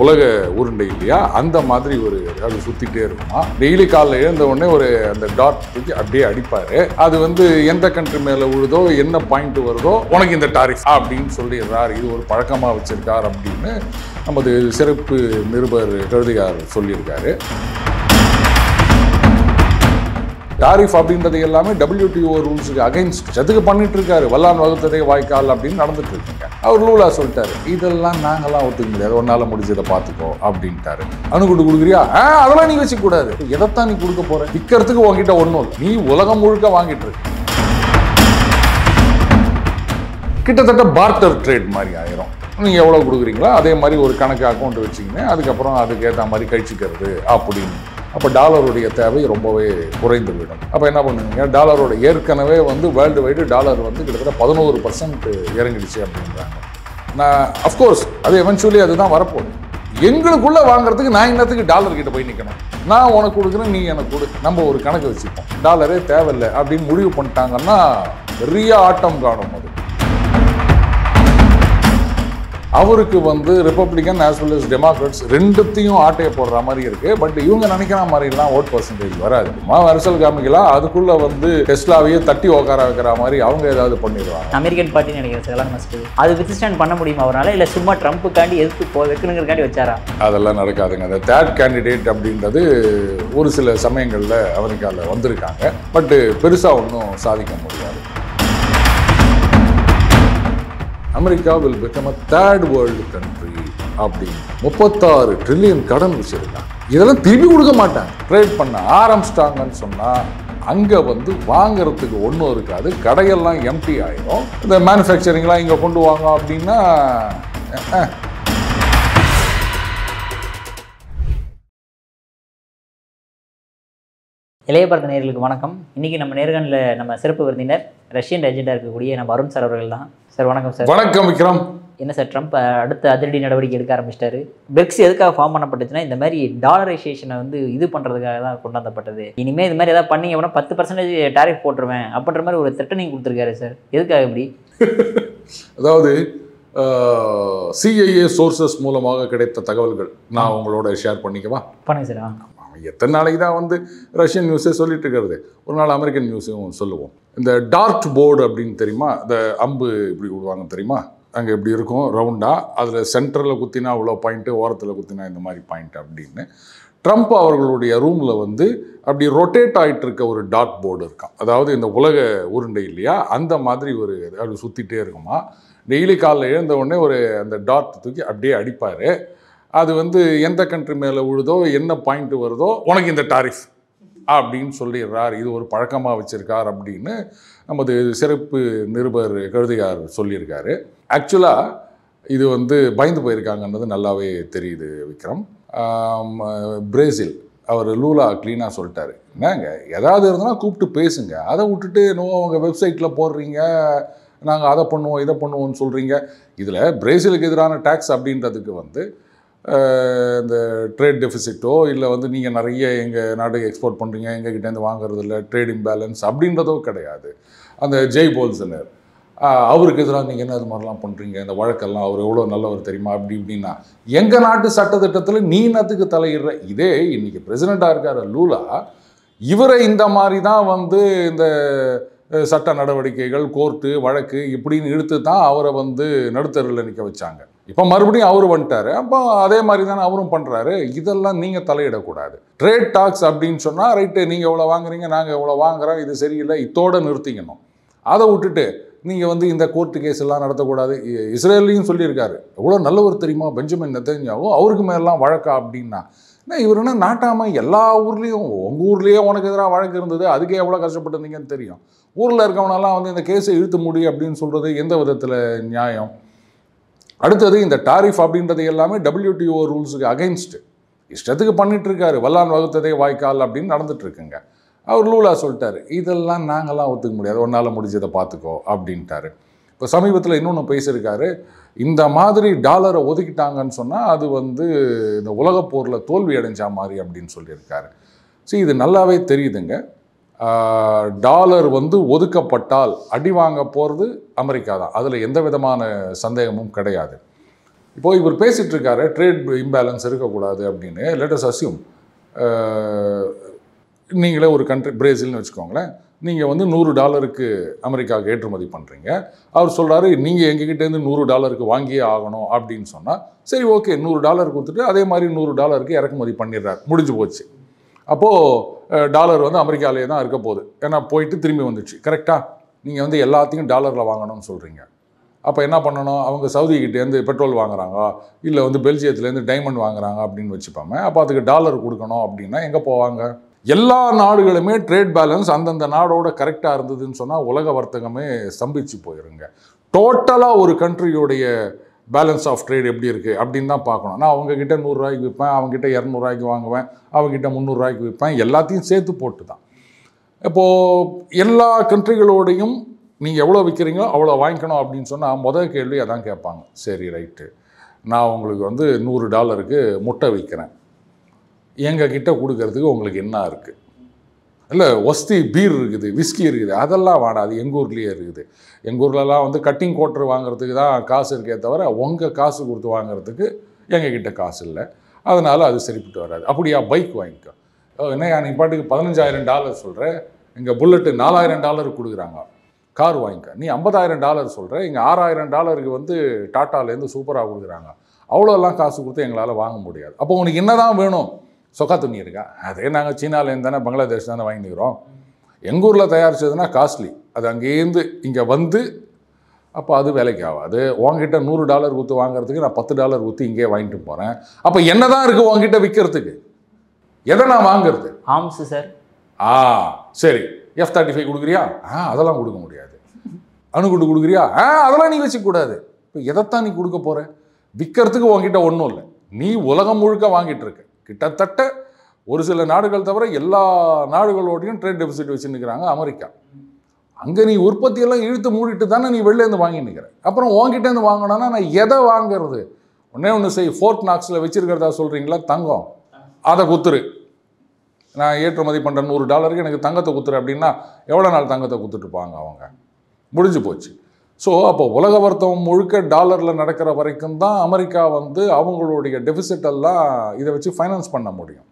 உலக உருண்டை இல்லையா, அந்த மாதிரி ஒரு அது சுத்திட்டே இருக்குமா. டெய்லி காலைல எழுந்த உடனே ஒரு அந்த டாட் தூக்கி அப்படியே அடிப்பாரு. அது எந்த கண்ட்ரி மேல விழுதோ, என்ன பாயிண்ட் வருதோ, உனக்கு இந்த டாரிஃப் அப்படின்னு சொல்லிடுறாரு. இது ஒரு பழக்கமா வச்சிருக்கார் அப்படின்னு நமது சிறப்பு நிருபர் கழுதியார் சொல்லியிருக்காரு. டாரிஃப் அப்படின்றது எல்லாமே WTO ரூல்ஸுக்கு அகைன்ஸ்ட். எதுக்கு பண்ணிட்டு இருக்காரு, வல்லான் வகுத்ததே வாய்க்கால் அப்படின்னு நடந்துட்டு இருக்குங்க. அவர் லூலா சொல்லிட்டாரு, இதெல்லாம் நாங்கெல்லாம் ஒத்துக்க முடியாது, ஒன்னால முடிஞ்சதை பார்த்துக்கோ அப்படின்ட்டாரு. அணுகுண்டு கொடுக்குறியா, அதெல்லாம் நீ வச்சுக்க கூடாது. எதைத்தான் நீ கொடுக்க போற, விற்கிறதுக்கு உங்ககிட்ட ஒன்றும் இல்லை, நீ உலகம் முழுக்க வாங்கிட்டு இருக்க. கிட்டத்தட்ட பார்ட்டர் ட்ரேட் மாதிரி ஆயிரும். நீங்கள் எவ்வளோ கொடுக்குறீங்களோ அதே மாதிரி ஒரு கணக்கு அக்கௌண்ட் வச்சிங்கன்னா அதுக்கப்புறம் அதுக்கேற்ற மாதிரி கழிச்சிக்கிறது அப்படின்னு. அப்போ டாலருடைய தேவை ரொம்பவே குறைந்து விடும். அப்போ என்ன பண்ணுவீங்க, டாலரோட ஏற்கனவே வேர்ல்டு வைடு டாலர் கிட்டத்தட்ட 11% இறங்கிடுச்சு அப்படின்றாங்க. நான் அஃப்கோர்ஸ் அது எவென்ச்சுவலி அதுதான் வரப்போகுது. எங்களுக்குள்ளே வாங்குறதுக்கு நான் இன்னத்துக்கு டாலர் கிட்ட போய் நிற்கணும், நான் உனக்கு கொடுக்குறேன், நீ எனக்கு கொடு, நம்ம ஒரு கணக்கு வச்சுப்போம், டாலரே தேவையில்லை அப்படின்னு முடிவு பண்ணிட்டாங்கன்னா பெரிய ஆட்டம் காணும். அது அவருக்கு Republican as well as Democrats ரெண்டுத்தையும் ஆட்டையை போடுற மாதிரி இருக்கு. பட் இவங்க நினைக்கிற மாதிரிலாம் ஓட் பர்சன்டேஜ் வராது. அரசியல் காமிக்கலாம், அதுக்குள்ள டெஸ்லாவையே தட்டி உட்கார வைக்கிற மாதிரி அவங்க ஏதாவது பண்ணிடுவாங்க. அமெரிக்கன் பார்ட்டி நினைக்கிறேன் எலான் மஸ்க் அது வித்ஸ்டாண்ட் பண்ண முடியுமா அவரால், இல்லை சும்மா ட்ரம்ப்புக்காண்டி எதிர்த்து வைக்கணுங்கிறக்காண்டி வச்சாரா? அதெல்லாம் நடக்காதுங்க. அந்த தேர்ட் கேண்டிடேட் அப்படின்றது ஒரு சில சமயங்களில் அமெரிக்காவில் வந்திருக்காங்க. பட் பெருசாக ஒன்றும் சாதிக்க முடியாது. America will become a third world country அப்படின்னு 36 ட்ரில்லியன் கடன் வச்சிருக்காங்க. இதெல்லாம் திருப்பி கொடுக்க மாட்டாங்க. ட்ரேட் பண்ண ஆரம்பிச்சிட்டாங்கன்னு சொன்னால் அங்கே வாங்கிறதுக்கு ஒன்றும் இருக்காது, கடையெல்லாம் எம்டி ஆயிடும். இந்த மேனுஃபேக்சரிங்லாம் இங்கே கொண்டு வாங்க அப்படின்னா இளைய பாரத நேயர்களுக்கு வணக்கம். இன்றைக்கி நம்ம நேர்காணலில் நம்ம சிறப்பு விருந்தினர் ரஷ்யன் ஏஜெண்டாக இருக்கக்கூடிய நம்ம அருண் சார் அவர்கள் தான். சார் வணக்கம். சார் வணக்கம் விக்ரம். என்ன சார், ட்ரம்ப் அடுத்த அதிரடி நடவடிக்கை எடுக்க ஆரம்பிச்சிட்டாரு. பிரிக்ஸ் எதுக்காக ஃபார்ம் பண்ணப்பட்டுச்சுன்னா இந்த மாதிரி டாலரைசேஷனை இது பண்ணுறதுக்காக தான் கொண்டாந்தப்பட்டது. இனிமேல் இது மாதிரி ஏதாவது பண்ணிங்க அப்படின்னா 10% டாரிஃப் போட்டுருவேன் அப்படின்ற மாதிரி ஒரு த்ரெட்டனிங் கொடுத்துருக்காரு சார். எதுக்காக இப்படி? அதாவது CIA சோர்சஸ் மூலமாக கிடைத்த தகவல்கள் நான் உங்களோட ஷேர் பண்ணிக்கவா? பண்ணுங்க சார். எத்தனை நாளைக்கு தான் ரஷ்யன் நியூஸே சொல்லிட்டு இருக்கிறது, ஒரு நாள் அமெரிக்கன் நியூஸையும் சொல்லுவோம். இந்த டார்ட் போர்டு அப்படின்னு தெரியுமா, இந்த அம்பு இப்படி விடுவாங்க தெரியுமா, அங்கே இப்படி இருக்கும் ரவுண்டாக, அதில் சென்டரில் குத்தினா இவ்வளோ பாயிண்ட்டு, ஓரத்தில் குத்தினா இந்த மாதிரி பாயிண்ட் அப்படின்னு. ட்ரம்ப் அவர்களுடைய ரூமில் அப்படி ரொட்டேட் ஆகிட்டு இருக்க ஒரு டாட் போர்டு இருக்கான். அதாவது இந்த உலக உருண்டை இல்லையா, அந்த மாதிரி ஒரு அப்படி சுற்றிட்டே இருக்குமா. டெய்லி காலைல எழுந்த உடனே ஒரு அந்த டாட் தூக்கி அப்படியே அடிப்பார். அது எந்த கண்ட்ரி மேலே விழுதோ, என்ன பாயிண்ட் வருதோ, உனக்கு இந்த டாரிஃப் அப்படின்னு சொல்லிடுறார். இது ஒரு பழக்கமாக வச்சுருக்கார் அப்படின்னு நமது சிறப்பு நிருபர் கழுதியார் சொல்லியிருக்காரு. ஆக்சுவலாக இது பயந்து போயிருக்காங்கன்றது நல்லாவே தெரியுது விக்ரம். பிரேசில் அவர் லூலா க்ளீனாக சொல்லிட்டாரு, என்னங்க ஏதாவது இருந்ததுன்னா கூப்பிட்டு பேசுங்க, அதை விட்டுட்டு அவங்க வெப்சைட்டில் போடுறீங்க, நாங்கள் அதை பண்ணுவோம் இதை பண்ணுவோம்னு சொல்கிறீங்க. இதில் பிரேசிலுக்கு எதிரான டேக்ஸ் அப்படின்றதுக்கு இந்த ட்ரேட் டெஃபிசிட்டோ இல்லை நீங்கள் நிறைய எங்கள் நாட்டுக்கு எக்ஸ்போர்ட் பண்ணுறீங்க, எங்ககிட்டேருந்து வாங்குறது இல்லை, ட்ரேட் இம்பேலன்ஸ் அப்படின்றதோ கிடையாது. அந்த ஜெய் போல்சனர் அவருக்கு எதிராக நீங்கள் என்ன அது மாதிரிலாம் பண்ணுறீங்க, இந்த வழக்கெல்லாம் அவர் எவ்வளோ நல்லவர் தெரியுமா அப்படி இப்படின்னா, எங்கள் நாட்டு சட்டத்திட்டத்தில் நீ என்னத்துக்கு தலையிடுற? இதே இன்றைக்கி பிரசிடெண்ட்டாக இருக்கார் லூலா, இவரை இந்த மாதிரி தான் இந்த சட்ட நடவடிக்கைகள், கோர்ட்டு வழக்கு இப்படின்னு இழுத்து தான் அவரை நடுத்தருவில் நிற்க வச்சாங்க. இப்போ மறுபடியும் அவர் வந்துட்டார், அப்போ அதே மாதிரி தானே அவரும் பண்ணுறாரு. இதெல்லாம் நீங்கள் தலையிடக்கூடாது. ட்ரேட் டாக்ஸ் அப்படின்னு சொன்னால் ரைட்டு, நீங்கள் எவ்வளோ வாங்குறீங்க, நாங்கள் எவ்வளோ வாங்குறோம், இது சரியில்லை, இதோடு நிறுத்திக்கணும். அதை விட்டுட்டு நீங்கள் இந்த கோர்ட்டு கேஸ் எல்லாம் நடத்தக்கூடாது. இஸ்ரேலையும் சொல்லியிருக்காரு, எவ்வளோ நல்லவர் தெரியுமா பெஞ்சமின் நெதன்யாஹூ, அவருக்கு மேலாம் வழக்கா அப்படின்னா, இவர் என்ன நாட்டாமல் எல்லா ஊர்லேயும், உங்கள் ஊர்லேயே உனக்கு எதிராக வழக்கு இருந்தது, அதுக்கே எவ்வளோ கஷ்டப்பட்டுருந்தீங்கன்னு தெரியும், ஊரில் இருக்கவனெல்லாம் இந்த கேஸை இழுத்து முடி அப்படின்னு சொல்கிறது எந்த விதத்தில் நியாயம்? அடுத்தது இந்த டாரிஃப் அப்படின்றது எல்லாமே WTO ரூல்ஸுக்கு அகைன்ஸ்ட். இஷ்டத்துக்கு பண்ணிட்டு இருக்காரு, வல்லான் வகுத்ததே வாய்க்கால் அப்படின்னு நடந்துட்டு இருக்குங்க. அவர் லூலா சொல்லிட்டாரு, இதெல்லாம் நாங்கள்லாம் ஒத்துக்க முடியாது, ஒன்றால் முடிஞ்சதை பார்த்துக்கோ அப்படின்ட்டாரு. இப்போ சமீபத்தில் இன்னொன்று பேசியிருக்காரு, இந்த மாதிரி டாலரை ஒதுக்கிட்டாங்கன்னு சொன்னால் அது இந்த உலகப் போரில் தோல்வி அடைஞ்சா மாதிரி அப்படின்னு சொல்லியிருக்காரு. சரி, இது நல்லாவே தெரியுதுங்க. டாலர் ஒதுக்கப்பட்டால் அடி வாங்க போகிறது அமெரிக்கா தான், அதில் எந்த விதமான சந்தேகமும் கிடையாது. இப்போது இவர் பேசிகிட்டு இருக்காரு ட்ரேட் இம்பேலன்ஸ் இருக்கக்கூடாது அப்படின்னு. லெட் அஸ் அஸ்யூம் நீங்களே ஒரு கண்ட்ரி பிரேசில்னு வச்சுக்கோங்களேன், நீங்கள் வந்து $100 அமெரிக்காவுக்கு ஏற்றுமதி பண்ணுறீங்க. அவர் சொல்கிறாரு நீங்கள் எங்ககிட்டேருந்து $100 வாங்கியே ஆகணும் அப்படின்னு சொன்னால், சரி ஓகே $100 கொடுத்துட்டு அதே மாதிரி $100 இறக்குமதி பண்ணிடுறாரு, முடிஞ்சு போச்சு. அப்போது டாலர் வந்து அமெரிக்காவிலே தான் இருக்க போகுது, ஏன்னா போயிட்டு திரும்பி வந்துடுச்சு. கரெக்டாக நீங்கள் வந்து எல்லாத்தையும் டாலரில் வாங்கணும்னு சொல்கிறீங்க. அப்போ என்ன பண்ணணும், அவங்க சவுதிக்கிட்டேருந்து பெட்ரோல் வாங்குறாங்க, இல்லை வந்து பெல்ஜியத்துலேருந்து டைமண்ட் வாங்குறாங்க அப்படின்னு வச்சுப்பாங்க. அப்போ அதுக்கு டாலர் கொடுக்கணும் அப்படின்னா எங்கே போவாங்க? எல்லா நாடுகளுமே ட்ரேட் பேலன்ஸ் அந்தந்த நாடோட கரெக்டாக இருந்ததுன்னு சொன்னால் உலக வர்த்தகமே ஸ்தம்பிச்சு போயிருங்க. டோட்டலாக ஒரு கண்ட்ரியோடைய பேலன்ஸ் ஆஃப் ட்ரேட் எப்படி இருக்குது அப்படின்னு தான் பார்க்கணும். நான் அவங்கக்கிட்ட $100 விற்பேன், அவங்ககிட்ட $200 வாங்குவேன், அவங்ககிட்ட $300 விற்பேன், எல்லாத்தையும் சேர்த்து போட்டு தான். இப்போது எல்லா கண்ட்ரிகளோடையும் நீங்கள் எவ்வளோ விற்கிறீங்களோ அவ்வளோ வாங்கிக்கணும் அப்படின்னு சொன்னால் முதல் கேள்வி அதான் கேட்பாங்க. சரி ரைட்டு, நான் உங்களுக்கு வந்து $100 முட்டை விற்கிறேன், எங்ககிட்ட கொடுக்கறதுக்கு உங்களுக்கு என்ன இருக்குது? இல்லை ஒஸ்தி பீர் இருக்குது, விஸ்கி இருக்குது, அதெல்லாம் வேணாம், அது எங்கள் ஊர்லேயே இருக்குது. எங்கள் ஊர்லலாம் வந்து கட்டிங் கோட்டர் வாங்குறதுக்கு தான் காசு இருக்கே தவிர உங்கள் காசு கொடுத்து வாங்குறதுக்கு எங்ககிட்ட காசு இல்லை, அதனால் அது சரிப்பட்டு வராது. அப்படியா, பைக் வாங்கிக்கோ. என்னையா நீ பாட்டுக்கு $15,000 சொல்கிற, எங்கள் புல்லட்டு $4,000 கொடுக்குறாங்க, கார் வாங்கிக்க. நீ $50,000 சொல்கிற, இங்கே $6,000 வந்து டாட்டாலேருந்து சூப்பராக கொடுக்குறாங்க, அவ்வளோலாம் காசு கொடுத்து எங்களால் வாங்க முடியாது. அப்போ உனக்கு என்ன தான் வேணும்? சொக்கா துணி இருக்கா? அதே நாங்கள் சீனாலேருந்து தானே பங்களாதேஷ் தானே வாங்கிக்கிறோம். எங்கள் ஊரில் தயாரித்ததுன்னா காஸ்ட்லி, அது அங்கேருந்து இங்கே வந்து அப்போ அது வேலைக்கு ஆகாது. உங்ககிட்ட $100 கொடுத்து வாங்குறதுக்கு நான் $10 கொடுத்து இங்கே வாங்கிட்டு போகிறேன். அப்போ என்ன தான் இருக்குது உங்ககிட்ட விற்கிறதுக்கு? எதை நான் வாங்குறது? Arms sir. சரி, F-35 கொடுக்குறியா? அதெல்லாம் கொடுக்க முடியாது. அணுகுண்டு கொடுக்குறியா? அதெல்லாம் நீ வச்சுக்கூடாது. இப்போ எதைத்தான் நீ கொடுக்க போகிற? விற்கிறதுக்கு உங்ககிட்ட ஒன்றும் இல்லை, நீ உலகம் முழுக்க வாங்கிட்டு இருக்க. கிட்டத்தட்ட ஒரு சில நாடுகள் தவிர எல்லா நாடுகளோடையும் ட்ரேட் டெபிசிட் வச்சுருக்கிறாங்க அமெரிக்கா. அங்கே நீ உற்பத்தியெல்லாம் இழுத்து மூடிட்டு தானே நீ வெளிலேருந்து வாங்கி நிற்கிற. அப்புறம் உங்ககிட்டேருந்து வாங்கினோன்னா நான் எதை வாங்கிறது? ஒன்று செய், ஃபோர்ட் நாக்ஸில் வச்சுருக்கிறதா சொல்கிறீங்களா தங்கம், அதை குத்துரு. நான் ஏற்றுமதி பண்ணுற $100 எனக்கு தங்கத்தை குத்துரு அப்படின்னா எவ்வளோ நாள் தங்கத்தை குத்துட்ருப்பாங்க அவங்க? முடிஞ்சு போச்சு. ஸோ அப்போ உலக வர்த்தகம் முழுக்க டாலரில் நடக்கிற வரைக்கும் தான் அமெரிக்கா வந்து அவங்களுடைய டெபிசிட்டெல்லாம் இதை வச்சு ஃபைனான்ஸ் பண்ண முடியும்.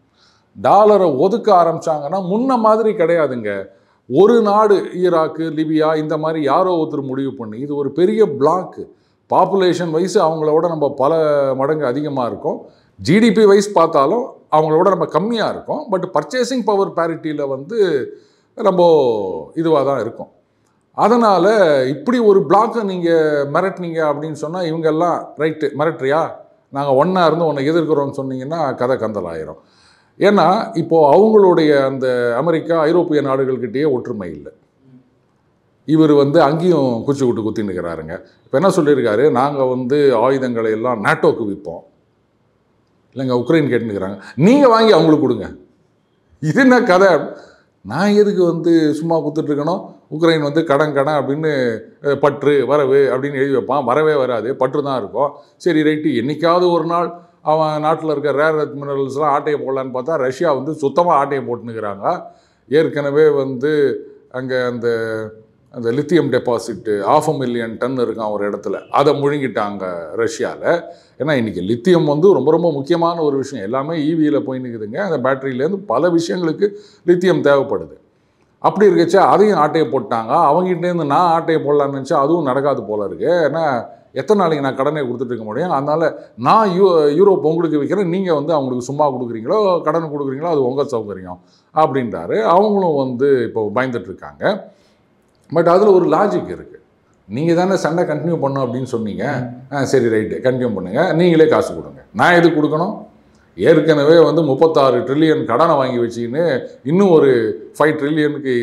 டாலரை ஒதுக்க ஆரம்பித்தாங்கன்னா முன்ன மாதிரி கிடையாதுங்க. ஒரு நாடு, ஈராக்கு, லிபியா, இந்த மாதிரி யாரோ ஒருத்தர் முடிவு பண்ணி, இது ஒரு பெரிய பிளாக்கு, பாப்புலேஷன் வைஸ் அவங்களோட நம்ம பல மடங்கு அதிகமாக இருக்கும், ஜிடிபி வைஸ் பார்த்தாலும் அவங்களோட நம்ம கம்மியாக இருக்கும், பட் பர்ச்சேசிங் பவர் பேரிட்டியில் வந்து ரொம்ப இதுவாக தான் இருக்கும். அதனால் இப்படி ஒரு பிளாக்கை நீங்கள் மிரட்டினீங்க அப்படின்னு சொன்னால் இவங்கெல்லாம் ரைட்டு மிரட்டுறியா, நாங்கள் ஒன்றா இருந்து ஒன்றை எதிர்க்கிறோம்னு சொன்னீங்கன்னா கதை கந்தலாயிரும். ஏன்னா இப்போது அவங்களுடைய அந்த அமெரிக்கா ஐரோப்பிய நாடுகள்கிட்டயே ஒற்றுமை இல்லை. இவர் வந்து அங்கேயும் குச்சி விட்டு குத்தின்னுக்கிறாருங்க. இப்போ என்ன சொல்லியிருக்காரு, நாங்கள் வந்து ஆயுதங்களை எல்லாம் நாட்டோக்கு விற்போம், இல்லைங்க உக்ரைன் கேட்டுனுக்கிறாங்க, நீங்கள் வாங்கி அவங்களுக்கு கொடுங்க. இது என்ன கதை? நான் எதுக்கு வந்து சும்மா கொடுத்துட்ருக்கணும்? உக்ரைன் வந்து கடன் அப்படின்னு பற்று வரவு அப்படின்னு எழுதி வைப்பான், வரவே வராது, பற்று தான் இருக்கும். சரி ரைட்டு, என்றைக்காவது ஒரு நாள் அவன் நாட்டில் இருக்க ரேர் எர்த் மினரல்ஸ்லாம் ஆட்டையை போடலான்னு பார்த்தா ரஷ்யா வந்து சுத்தமாக ஆட்டையை போட்டுனுக்கிறாங்க. ஏற்கனவே வந்து அங்கே அந்த அந்த லித்தியம் டெபாசிட்டு 500,000 டன் இருக்கான் ஒரு இடத்துல, அதை முழுங்கிட்டாங்க ரஷ்யாவில். ஏன்னா இன்றைக்கி லித்தியம் வந்து ரொம்ப ரொம்ப முக்கியமான ஒரு விஷயம், எல்லாமே ஈவியில் போய் நிற்குதுங்க. அந்த பேட்டரியிலேருந்து பல விஷயங்களுக்கு லித்தியம் தேவைப்படுது. அப்படி இருக்கச்சா அதையும் ஆட்டையை போட்டாங்க. அவங்ககிட்டேருந்து நான் ஆட்டையை போடலான்னு நினச்சா அதுவும் நடக்காது போல இருக்குது. ஏன்னா எத்தனை நாளைக்கு நான் கடனை கொடுத்துட்டு இருக்க முடியும்? அதனால் நான் யூரோப் உங்களுக்கு விற்கிறேன், நீங்கள் வந்து அவங்களுக்கு சும்மா கொடுக்குறீங்களோ கடன் கொடுக்குறீங்களோ அது உங்கள் சௌகரியம் அப்படின்றாரு. அவங்களும் வந்து இப்போ பயந்துட்டுருக்காங்க. பட் அதில் ஒரு லாஜிக் இருக்குது. நீங்கள் தானே சண்டை கண்டினியூ பண்ணோம் அப்படின்னு சொன்னீங்க, சரி ரைட்டு கண்டினியூ பண்ணுங்கள், நீங்களே காசு கொடுங்க, நான் எது கொடுக்கணும்? ஏற்கனவே வந்து 36 ட்ரில்லியன் கடனை வாங்கி வச்சுக்கின்னு இன்னும் ஒரு 5 ட்ரில்லியனுக்கு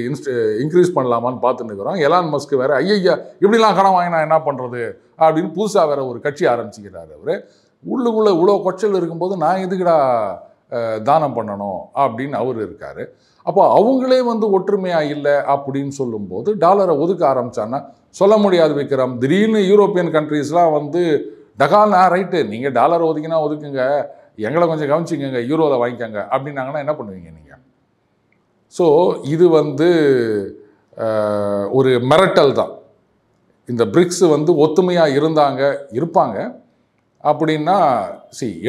இன்க்ரீஸ் பண்ணலாமான்னு பார்த்துன்னு இருக்கிறோம். எலான் மஸ்க் வேறு ஐயா இப்படிலாம் கடன் வாங்கினா என்ன பண்ணுறது அப்படின்னு புதுசாக வேறு ஒரு கட்சி ஆரம்பிச்சுக்கிறாரு. அவர் உள்ளுக்குள்ளே இவ்வளோ கொச்சல் இருக்கும்போது நான் எதுக்குடா தானம் பண்ணணும் அப்படின்னு அவர் இருக்கார். அப்போ அவங்களே வந்து ஒற்றுமையாக இல்லை அப்படின்னு சொல்லும்போது டாலரை ஒதுக்க ஆரம்பித்தான்னா சொல்ல முடியாது விக்ரம். திடீர்னு யூரோப்பியன் கண்ட்ரீஸ்லாம் வந்து டகால்னா ரைட்டு நீங்கள் டாலரை ஒதுக்கினா ஒதுக்குங்க, எங்களை கொஞ்சம் கவனிச்சிக்கங்க, யூரோவில் வாங்கிக்கோங்க அப்படின்னாங்கன்னா என்ன பண்ணுவீங்க நீங்கள்? ஸோ இது வந்து ஒரு மிரட்டல் தான். இந்த பிரிக்ஸ் வந்து ஒத்துமையாக இருப்பாங்க, அப்படின்னா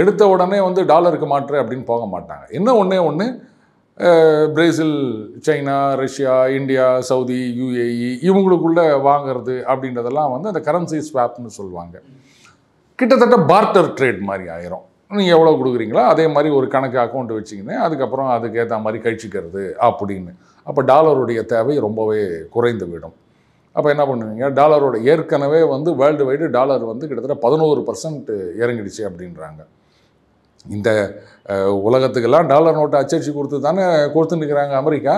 எடுத்த உடனே வந்து டாலருக்கு மாற்று அப்படின்னு போக மாட்டாங்க. என்ன ஒன்று Brazil, China, Russia, India, Saudi, UAE இவங்களுக்குள்ள வாங்கிறது அப்படின்றதெல்லாம் வந்து அந்த கரன்சி ஸ்வாப்னு சொல்லுவாங்க. கிட்டத்தட்ட பார்ட்டர் ட்ரேட் மாதிரி ஆயிரும். நீங்கள் எவ்வளோ கொடுக்குறீங்களோ அதே மாதிரி ஒரு கணக்கு அக்கௌண்ட் வச்சிங்கன்னா அதுக்கப்புறம் அதுக்கேற்ற மாதிரி கழிச்சிக்கிறது அப்படின்னு. அப்போ டாலருடைய தேவை ரொம்பவே குறைந்து விடும். அப்போ என்ன பண்ணுவீங்க, டாலரோட ஏற்கனவே வந்து வேர்ல்டு வைடு டாலர் வந்து கிட்டத்தட்ட 11% இறங்கிடுச்சு அப்படின்றாங்க. இந்த உலகத்துக்கெல்லாம் டாலர் நோட்டை அச்சடிச்சு கொடுத்து தானே கொடுத்துன்னு இருக்கிறாங்க அமெரிக்கா.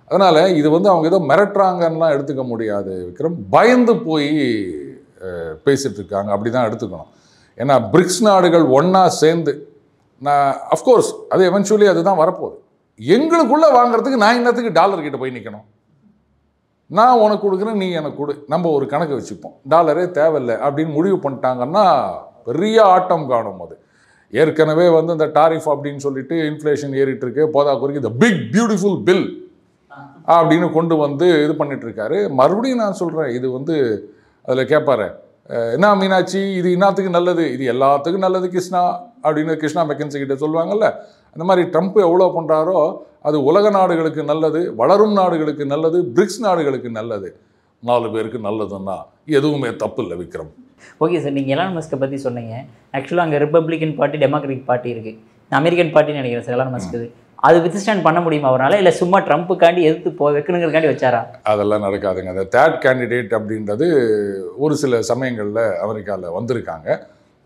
அதனால் இது வந்து அவங்க ஏதோ மிரட்டுறாங்கன்னெலாம் எடுத்துக்க முடியாது விக்ரம். பயந்து போய் பேசிகிட்டு இருக்காங்க, அப்படி தான் எடுத்துக்கணும். ஏன்னா பிரிக்ஸ் நாடுகள் ஒன்றா சேர்ந்து அஃப்கோர்ஸ் அது எவென்ச்சுவலி அதுதான் வரப்போகுது. எங்களுக்குள்ளே வாங்குறதுக்கு நான் இன்னத்துக்கு டாலர்கிட்ட போய் நிற்கணும்? நான் உனக்கு கொடுக்குறேன், நீ எனக்கு கொடு, நம்ம ஒரு கணக்கு வச்சுப்போம், டாலரே தேவையில்லை அப்படின்னு முடிவு பண்ணிட்டாங்கன்னா பெரிய ஆட்டம் காணும். அது ஏற்கனவே வந்து இந்த டாரிஃப் அப்படின்னு சொல்லிட்டு இன்ஃப்ளேஷன் ஏறிட்டு இருக்கு, போதா குறிக்கு இந்த பிக் பியூட்டிஃபுல் பில் அப்படின்னு கொண்டு வந்து இது பண்ணிட்டு இருக்காரு. மறுபடியும் நான் சொல்கிறேன், இது வந்து அதில் கேட்பாரு, என்ன மீனாட்சி இது இன்னத்துக்கு நல்லது, இது எல்லாத்துக்கும் நல்லது கிருஷ்ணா அப்படின்னு கிருஷ்ணா மெக்கன்சி கிட்ட சொல்லுவாங்கல்ல. அந்த மாதிரி ட்ரம்ப் எவ்வளோ பண்ணுறாரோ அது உலக நாடுகளுக்கு நல்லது, வளரும் நாடுகளுக்கு நல்லது, பிரிக்ஸ் நாடுகளுக்கு நல்லது, 4 பேருக்கு நல்லதுன்னா எதுவுமே தப்பு இல்லை விக்ரம். ஓகே சார், நீங்கள் எலான் மஸ்கை பற்றி சொன்னீங்க. ஆக்சுவலாக அங்கே ரிப்பப்ளிகன் பார்ட்டி, டெமோக்ராட்டிக் பார்ட்டி இருக்குது, அமெரிக்கன் பார்ட்டின்னு நினைக்கிறேன் சார் எலான் மஸ்க்கு. அது வித்ஸ்டாண்ட் பண்ண முடியுமா அவரால், இல்லை சும்மா ட்ரம்ப்புக்காண்டி எதிர்த்து வைக்கணுங்கிறக்காண்டி வச்சாரா? அதெல்லாம் நடக்காதுங்க. அந்த தேர்ட் கேண்டிடேட் அப்படின்றது ஒரு சில சமயங்களில் அமெரிக்காவில் வந்திருக்காங்க,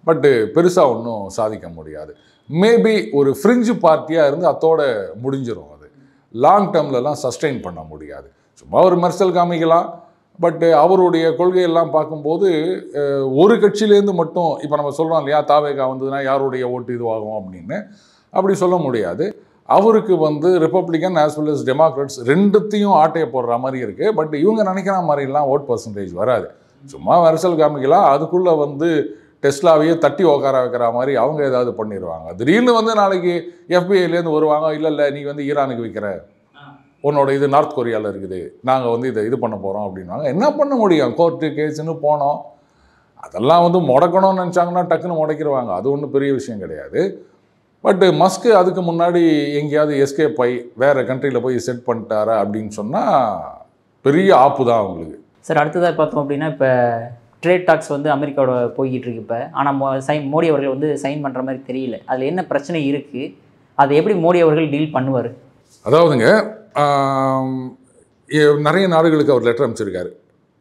பட்டு பெருசாக ஒன்றும் சாதிக்க முடியாது. மேபி ஒரு ஃப்ரிஞ்சு பார்ட்டியாக இருந்து அத்தோட முடிஞ்சிடும். அது லாங் டேர்ம்லலாம் சஸ்டெயின் பண்ண முடியாது. சும்மா ஒரு மெர்சல் காமிக்கலாம், பட்டு அவருடைய கொள்கையெல்லாம் பார்க்கும்போது ஒரு கட்சியிலேருந்து மட்டும் இப்போ நம்ம சொல்கிறோம் இல்லையா, தாவேகா வந்ததுன்னா யாருடைய ஓட்டு இதுவாகும் அப்படின்னு, அப்படி சொல்ல முடியாது. அவருக்கு வந்து Republican as well as Democrats ரெண்டுத்தையும் ஆட்டையை போடுற மாதிரி இருக்குது. பட் இவங்க நினைக்கிற மாதிரிலாம் ஓட் பர்சன்டேஜ் வராது. சும்மா மெர்சல் காமிக்கலாம், அதுக்குள்ளே வந்து டெஸ்லாவையே தட்டி உட்கார வைக்கிற மாதிரி அவங்க ஏதாவது பண்ணிடுவாங்க. திடீர்னு வந்து நாளைக்கு எஃபிஐலேருந்து வருவாங்க, இல்லை நீ வந்து ஈரானுக்கு விற்கிற, உன்னோட இது நார்த் கொரியாவில் இருக்குது, நாங்கள் வந்து இது பண்ண போகிறோம் அப்படின்வாங்க. என்ன பண்ண முடியும், கோர்ட்டு கேஸுன்னு போனோம். அதெல்லாம் வந்து முடக்கணும்னு நினச்சாங்கன்னா டக்குன்னு முடக்கிடுவாங்க, அது ஒன்றும் பெரிய விஷயம் கிடையாது. பட்டு மஸ்க்கு அதுக்கு முன்னாடி எங்கேயாவது எஸ்கேப் ஆகி வேறு கண்ட்ரியில் போய் செட் பண்ணிட்டாரா அப்படின்னு சொன்னால் பெரிய ஆப்பு தான் அவங்களுக்கு. சார் அடுத்ததாக பார்த்தோம் அப்படின்னா, இப்போ ட்ரேட் டாக்ஸ் வந்து அமெரிக்காவோட போய்கிட்டு இருக்கு இப்போ. ஆனால் மோடி அவர்கள் வந்து சைன் பண்ணுற மாதிரி தெரியல. அதில் என்ன பிரச்சனை இருக்குது, அதை எப்படி மோடி அவர்கள் டீல் பண்ணுவார்? அதாவதுங்க, நிறைய நாடுகளுக்கு அவர் லெட்டர் அனுப்பிச்சிருக்காரு.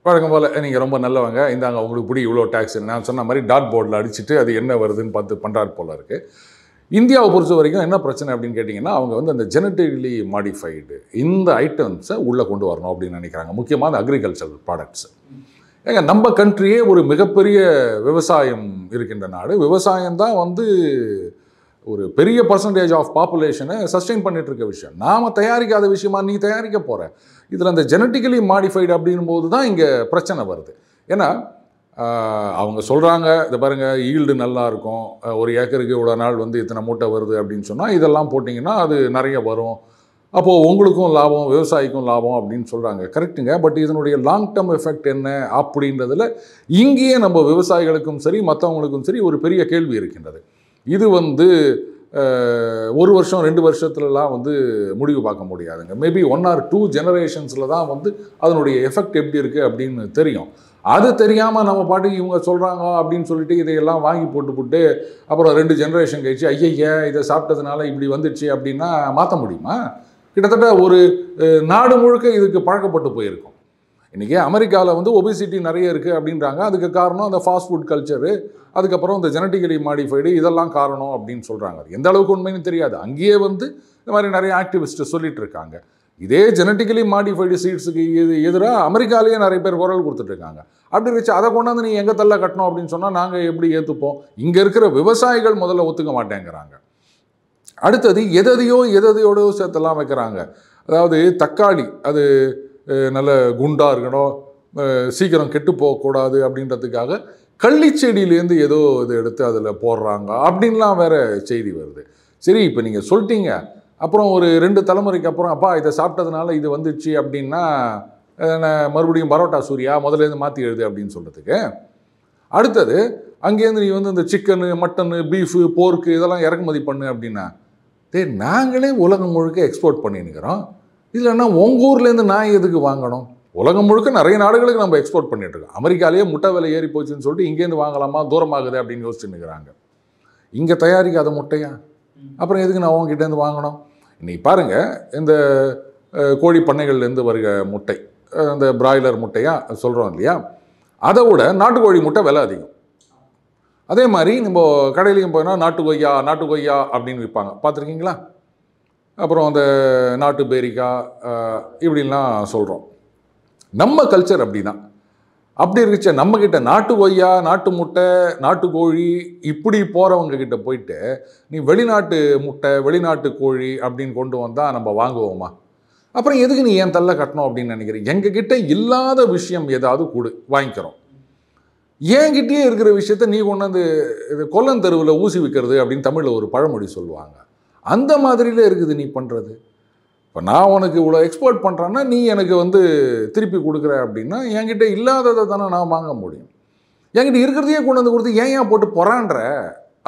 வழக்கம் போல் நீங்கள் ரொம்ப நல்லவங்க, இந்தாங்க உங்களுக்கு பிடி இவ்வளோ டேக்ஸ், நான் சொன்ன மாதிரி டாட் போர்டில் அடிச்சுட்டு அது என்ன வருதுன்னு பார்த்து பண்ணுறாரு போல இருக்குது. இந்தியாவை பொறுத்த வரைக்கும் என்ன பிரச்சனை அப்படின்னு கேட்டிங்கன்னா, அவங்க வந்து அந்த ஜெனட்டிக்கலி மாடிஃபைடு இந்த ஐட்டம்ஸை உள்ளே கொண்டு வரணும் அப்படின்னு நினைக்கிறாங்க. முக்கியமாக அந்த அக்ரிகல்ச்சரல் ப்ராடக்ட்ஸ். ஏங்க நம்ம கண்ட்ரியே ஒரு மிகப்பெரிய விவசாயம் இருக்கின்ற நாடு. விவசாயம் தான் வந்து ஒரு பெரிய பர்சன்டேஜ் ஆஃப் பாப்புலேஷனை சஸ்டெயின் பண்ணிட்டு இருக்க விஷயம். நாம் தயாரிக்காத விஷயமா நீ தயாரிக்க போகிற. இதில் அந்த ஜெனட்டிக்கலி மாடிஃபைடு அப்படின்னும் போது தான் இங்கே பிரச்சனை வருது. ஏன்னா அவங்க சொல்கிறாங்க, இதை பாருங்கள் ஈல்டு நல்லா இருக்கும், ஒரு ஏக்கருக்கு இவ்வளோ நாள் வந்து இத்தனை மூட்டை வருது அப்படின்னு சொன்னால் இதெல்லாம் போட்டிங்கன்னா அது நிறைய வரும், அப்போது உங்களுக்கும் லாபம், விவசாயிக்கும் லாபம் அப்படின்னு சொல்கிறாங்க. கரெக்டுங்க. பட் இதனுடைய லாங் டேர்ம் எஃபெக்ட் என்ன அப்படின்றதில் இங்கேயே நம்ம விவசாயிகளுக்கும் சரி மற்றவங்களுக்கும் சரி ஒரு பெரிய கேள்வி இருக்கின்றது. இது வந்து 1 வருஷம் 2 வருஷத்துலலாம் வந்து முடிவு பார்க்க முடியாதுங்க. மேபி 1 or 2 ஜெனரேஷன்ஸில் தான் வந்து அதனுடைய எஃபெக்ட் எப்படி இருக்குது அப்படின்னு தெரியும். அது தெரியாமல் நம்ம பாட்டுக்கு இவங்க சொல்கிறாங்க அப்படின்னு சொல்லிட்டு இதையெல்லாம் வாங்கி போட்டு அப்புறம் 2 ஜெனரேஷன் கழிச்சு ஐயா இதை சாப்பிட்டதுனால இப்படி வந்துடுச்சு அப்படின்னா மாற்ற முடியுமா? கிட்டத்தட்ட ஒரு நாடு முழுக்க இதுக்கு பழக்கப்பட்டு போயிருக்கும். இன்றைக்கி அமெரிக்காவில் வந்து ஒபிசிட்டி நிறைய இருக்குது அப்படின்றாங்க. அதுக்கு காரணம் அந்த ஃபாஸ்ட் ஃபுட் கல்ச்சரு, அதுக்கப்புறம் இந்த ஜெனட்டிக்கலி மாடிஃபைடு இதெல்லாம் காரணம் அப்படின்னு சொல்கிறாங்க. அது எந்த அளவுக்கு உண்மைன்னு தெரியாது. அங்கேயே வந்து இந்த மாதிரி நிறைய ஆக்டிவிஸ்ட்டு சொல்லிட்டு இருக்காங்க. இதே ஜெனட்டிக்கலி மாடிஃபைடு சீட்ஸுக்கு எதிராக அமெரிக்காலேயே நிறைய பேர் குரல் கொடுத்துட்ருக்காங்க. அப்படி இருந்துச்சு அதை கொண்டாந்து நீ எங்கே தள்ள கட்டணும் அப்படின்னு சொன்னால் நாங்கள் எப்படி ஏற்றுப்போம்? இங்கே இருக்கிற விவசாயிகள் முதல்ல ஒத்துக்க மாட்டேங்கிறாங்க. அடுத்தது எதையோடு சேர்த்தெல்லாம் வைக்கிறாங்க. அதாவது தக்காளி அது நல்ல குண்டாக இருக்கணும், சீக்கிரம் கெட்டு போகக்கூடாது அப்படின்றதுக்காக கள்ளிச்செடியிலேருந்து ஏதோ இது எடுத்து அதில் போடுறாங்க அப்படின்லாம் வேறு செய்தி வருது. சரி, இப்போ நீங்கள் சொல்லிட்டீங்க, அப்புறம் ஒரு 2 தலைமுறைக்கு அப்புறம் அப்பா இதை சாப்பிட்டதுனால இது வந்துடுச்சு அப்படின்னா மறுபடியும் பரோட்டா சூரியா முதலேருந்து மாற்றி எழுது அப்படின்னு சொல்கிறதுக்கு அடுத்தது அங்கேருந்து நீ வந்து இந்த சிக்கனு, மட்டனு, பீஃபு, போர்க்கு இதெல்லாம் இறக்குமதி பண்ணு அப்படின்னா, நாங்களே உலகம் முழுக்க எக்ஸ்போர்ட் பண்ணின்னுக்கிறோம், இல்லைன்னா உங்கள் ஊர்லேருந்து நான் எதுக்கு வாங்கணும்? உலகம் முழுக்க நிறைய நாடுகளுக்கு நம்ம எக்ஸ்போர்ட் பண்ணிட்டு இருக்கோம். அமெரிக்காலேயே முட்டை விலை ஏறி போச்சுன்னு சொல்லிட்டு இங்கேருந்து வாங்கலாமா, தூரமாகுது அப்படின்னு யோசிச்சுன்னு இருக்கிறாங்க. இங்கே தயாரிக்காத முட்டையா? அப்புறம் எதுக்கு நான் உங்ககிட்டேருந்து வாங்கணும்? இன்னைக்கு பாருங்கள், இந்த கோழி பண்ணைகள்லேருந்து வருகிற முட்டை, இந்த பிராய்லர் முட்டையாக சொல்கிறோம் இல்லையா, அதை விட நாட்டுக்கோழி முட்டை விலை அதிகம். அதே மாதிரி நம்ம கடையிலையும் போனால் நாட்டு கொய்யா அப்படின்னு விற்பாங்க, பார்த்துருக்கீங்களா? அப்புறம் அந்த நாட்டு பேரிக்காய் இப்படின்லாம் சொல்கிறோம். நம்ம கல்ச்சர் அப்படி தான். அப்படி இருந்துச்சு நம்மக்கிட்ட நாட்டு கொய்யா, நாட்டு முட்டை, நாட்டு கோழி இப்படி போகிறவங்க கிட்ட போயிட்டு நீ வெளிநாட்டு முட்டை, வெளிநாட்டு கோழி அப்படின்னு கொண்டு வந்தால் நம்ம வாங்குவோமா? அப்புறம் எதுக்கு நீ ஏன் தள்ள கட்டணும் அப்படின்னு நினைக்கிறேன். எங்ககிட்ட இல்லாத விஷயம் ஏதாவது கொடு, வாங்கிக்கிறோம். என்கிட்டயே இருக்கிற விஷயத்த நீ கொண்டு வந்து இது கொல்லந்தெருவில் ஊசி விற்கிறது அப்படின்னு தமிழில் ஒரு பழமொழி சொல்லுவாங்க. அந்த மாதிரியில் இருக்குது நீ பண்ணுறது. இப்போ நான் உனக்கு இவ்வளோ எக்ஸ்போர்ட் பண்ணுறேன்னா நீ எனக்கு வந்து திருப்பி கொடுக்குற அப்படின்னா என்கிட்ட இல்லாததை தானே நான் வாங்க முடியும். என்கிட்ட இருக்கிறதையே கொண்டு வந்து கொடுத்து ஏன் போட்டு பொறான்ற.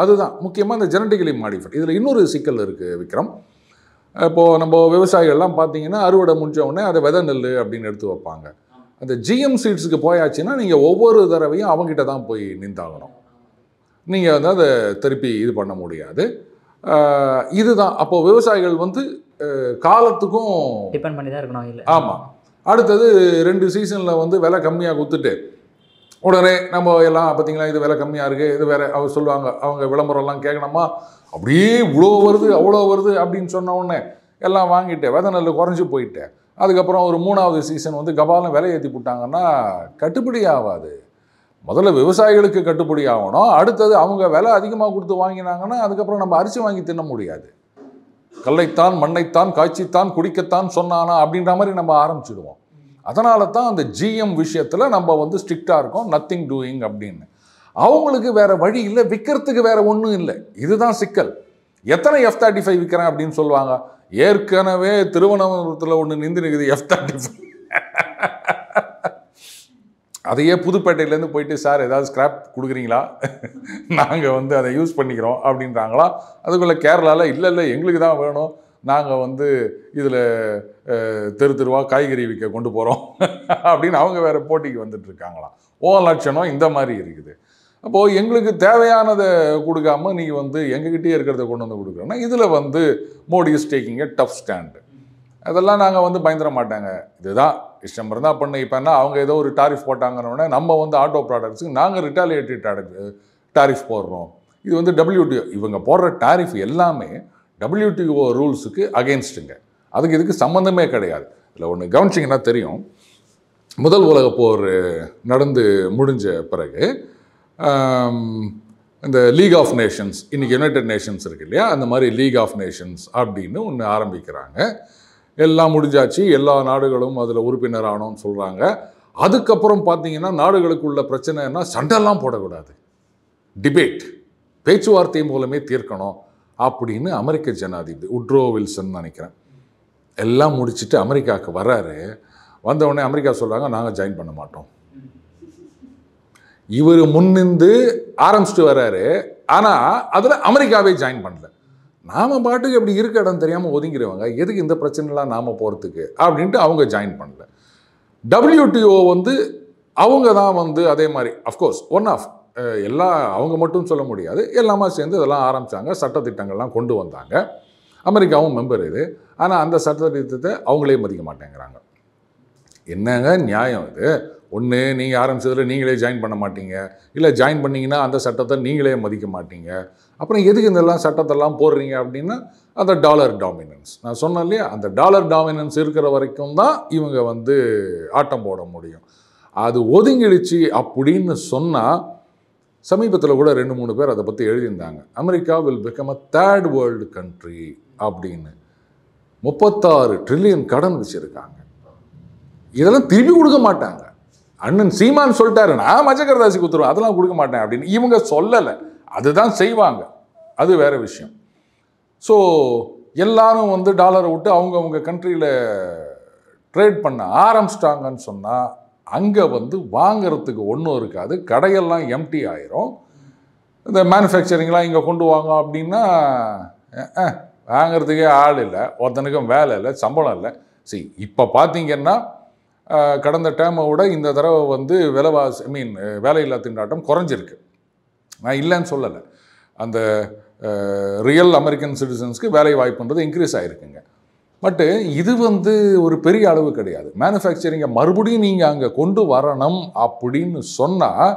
அதுதான் முக்கியமாக இந்த ஜெனட்டிக்கலி மாடிஃபைட். இதில் இன்னொரு சிக்கல் இருக்குது விக்ரம். இப்போது நம்ம விவசாயிகள்லாம் பார்த்தீங்கன்னா அறுவடை முடிஞ்ச உடனே அதை விதை நெல் அப்படின்னு எடுத்து வைப்பாங்க. அந்த ஜிஎம் சீட்ஸுக்கு போயாச்சுன்னா நீங்கள் ஒவ்வொரு தடவையும் அவங்ககிட்ட தான் போய் நின்றாகணும். நீங்கள் வந்து அதை திருப்பி இது பண்ண முடியாது. இதுதான் அப்போது விவசாயிகள் வந்து காலத்துக்கும் டிபெண்ட் பண்ணி தான் இருக்கணும். இல்லை, ஆமாம். அடுத்தது 2 சீசனில் வந்து விலை கம்மியாக கொடுத்துட்டு உடனே நம்ம எல்லாம் பார்த்தீங்களா இது விலை கம்மியாக இருக்குது, இது வேறு அவர் சொல்லுவாங்க, அவங்க விளம்பரம்லாம் கேட்கணுமா, அப்படியே இவ்வளோ வருது அவ்வளோ வருது அப்படின்னு சொன்ன உடனே எல்லாம் வாங்கிட்டு விதை நெல் குறைஞ்சி போயிட்டு அதுக்கப்புறம் ஒரு 3வது சீசன் வந்து கபாலம் விலை ஏற்றி போட்டாங்கன்னா கட்டுப்படி ஆகாது. முதல்ல விவசாயிகளுக்கு கட்டுப்படி ஆகணும். அடுத்தது அவங்க விலை அதிகமாக கொடுத்து வாங்கினாங்கன்னா அதுக்கப்புறம் நம்ம அரிசி வாங்கி தின்ன முடியாது. கல்லைத்தான் மண்ணைத்தான் காய்ச்சித்தான் குடிக்கத்தான் சொன்னானா அப்படின்ற மாதிரி நம்ம ஆரம்பிச்சிடுவோம். அதனால தான் அந்த ஜிஎம் விஷயத்தில் நம்ம வந்து ஸ்ட்ரிக்டாக இருக்கோம், நத்திங் டூயிங் அப்படின்னு. அவங்களுக்கு வேற வழி இல்லை, விற்கிறதுக்கு வேற ஒன்றும் இல்லை. இதுதான் சிக்கல். எத்தனை F-35 விற்கிறேன் அப்படின்னு சொல்லுவாங்க. ஏற்கனவே திருவனந்தபுரத்தில் ஒன்று நின்று நிற்குது F-35. அதையே புதுப்பேட்டையிலேருந்து போயிட்டு சார் ஏதாவது ஸ்கிராப் கொடுக்குறீங்களா, நாங்கள் வந்து அதை யூஸ் பண்ணிக்கிறோம் அப்படின்றாங்களா. அதுக்குள்ளே கேரளாவில் இல்லை எங்களுக்கு தான் வேணும், நாங்கள் வந்து இதில் தெருவாக காய்கறி விற்க கொண்டு போகிறோம் அப்படின்னு அவங்க வேறு போட்டிக்கு வந்துட்டு இருக்காங்களாம். லட்சணம் இந்த மாதிரி இருக்குது. அப்போது எங்களுக்கு தேவையானதை கொடுக்காம நீங்கள் வந்து எங்ககிட்டயே இருக்கிறத கொண்டு வந்து கொடுக்குறோன்னா இதில் வந்து Modi is taking a tough stand. அதெல்லாம் நாங்கள் வந்து பயந்துட மாட்டாங்க, இதுதான் இஷ்டம் இருந்தால் பண்ணு. இப்போ என்ன அவங்க ஏதோ ஒரு டாரிஃப் போட்டாங்கன்னொடனே நம்ம வந்து ஆட்டோ ப்ராடக்ட்ஸுக்கு நாங்கள் ரிட்டாலியேட்டரி டாரிஃப் போடுறோம். இது வந்து WTO இவங்க போடுற டாரிஃப் எல்லாமே WTO ரூல்ஸுக்கு அகெயின்ஸ்டுங்க. அதுக்கு இதுக்கு சம்மந்தமே கிடையாது. இதில் ஒன்று கவனிச்சிங்கன்னா தெரியும், முதல் உலகப் போர் நடந்து முடிஞ்ச பிறகு இந்த லீக் ஆஃப் நேஷன்ஸ், இன்றைக்கி யுனைடெட் நேஷன்ஸ் இருக்கு இல்லையா, அந்த மாதிரி லீக் ஆஃப் நேஷன்ஸ் அப்படின்னு ஒன்று ஆரம்பிக்கிறாங்க. எல்லாம் முடிஞ்சாச்சு, எல்லா நாடுகளும் அதில் உறுப்பினர் ஆனோன்னு சொல்கிறாங்க. அதுக்கப்புறம் பார்த்தீங்கன்னா நாடுகளுக்குள்ள பிரச்சனைன்னா சண்டைலாம் போடக்கூடாது, டிபேட், பேச்சுவார்த்தை மூலமே தீர்க்கணும் அப்படின்னு அமெரிக்க ஜனாதிபதி உட்ரோ வில்சன் நினைக்கிறேன் எல்லாம் முடிச்சுட்டு அமெரிக்காவுக்கு வர்றாரு. வந்தவுடனே அமெரிக்கா சொல்கிறாங்க நாங்கள் ஜாயின் பண்ண மாட்டோம். இவர் முன்னிந்து ஆரம்பிச்சுட்டு வர்றாரு, ஆனால் அதில் அமெரிக்காவே ஜாயின் பண்ணல. நாம் பாட்டுக்கு அப்படி இருக்க இடம் தெரியாமல் ஒதுங்கிறவங்க எதுக்கு இந்த பிரச்சனைலாம் நாம் போகிறதுக்கு அப்படின்ட்டு அவங்க ஜாயின் பண்ணல. WTO வந்து அவங்க தான் வந்து அதே மாதிரி அஃப்கோர்ஸ் ஒன் ஆஃப் எல்லாம் அவங்க மட்டும் சொல்ல முடியாது, எல்லாமே சேர்ந்து இதெல்லாம் ஆரம்பித்தாங்க, சட்டத்திட்டங்கள்லாம் கொண்டு வந்தாங்க. அமெரிக்காவும் மெம்பர் இது. ஆனால் அந்த சட்டத்திட்டத்தை அவங்களே மதிக்க மாட்டேங்கிறாங்க. என்னங்க நியாயம் இது? ஒன்று நீங்கள் ஆரம்பிச்சதில் நீங்களே ஜாயின் பண்ண மாட்டீங்க, இல்லை ஜாயின் பண்ணிங்கன்னா அந்த சட்டத்தை நீங்களே மதிக்க மாட்டீங்க, அப்புறம் எதுக்கு இதெல்லாம் சட்டத்தெல்லாம் போடுறீங்க அப்படின்னா அந்த டாலர் டாமினன்ஸ். நான் சொன்னேன் இல்லையா, அந்த டாலர் டாமினன்ஸ் இருக்கிற வரைக்கும் தான் இவங்க வந்து ஆட்டம் போட முடியும். அது ஒதுங்கிடுச்சு அப்படின்னு சொன்னால் சமீபத்தில் கூட 2-3 பேர் அதை பற்றி எழுதியிருந்தாங்க. America will become a third world country அப்படின்னு. 36 ட்ரில்லியன் கடன் வச்சுருக்காங்க. இதெல்லாம் திருப்பி கொடுக்க மாட்டாங்க. அண்ணன் சீமான் சொல்லிட்டாரு, நான் மச்சக்கரதாசி குத்துருவேன், அதெல்லாம் கொடுக்க மாட்டேன் அப்படின்னு. இவங்க சொல்லலை, அதுதான் செய்வாங்க, அது வேற விஷயம். ஸோ எல்லாரும் வந்து டாலரை விட்டு அவங்க கண்ட்ரியில் ட்ரேட் பண்ண ஆரம்பிச்சிட்டாங்கன்னு சொன்னால் அங்கே வந்து வாங்கிறதுக்கு ஒன்றும் இருக்காது, கடையெல்லாம் எம்டி ஆயிரும். இந்த மேனுஃபேக்சரிங்லாம் இங்கே கொண்டு வாங்க அப்படின்னா வாங்கிறதுக்கே ஆள் இல்லை, ஒருத்தனுக்கும் வேலை இல்லை, சம்பளம் இல்லை. சரி, இப்போ பார்த்தீங்கன்னா கடந்த டேர்மை விட இந்த தடவை வந்து விலைவாசி வேலையில்லா திண்டாட்டம் குறைஞ்சிருக்கு. நான் இல்லைன்னு சொல்லலை. அந்த ரியல் அமெரிக்கன் சிட்டிசன்ஸ்க்கு வேலை வாய்ப்புன்றது இன்க்ரீஸ் ஆகிருக்குங்க. பட்டு இது வந்து ஒரு பெரிய அளவு கிடையாது. மேனுஃபேக்சரிங்கை மறுபடியும் நீங்கள் அங்கே கொண்டு வரணும் அப்படின்னு சொன்னால்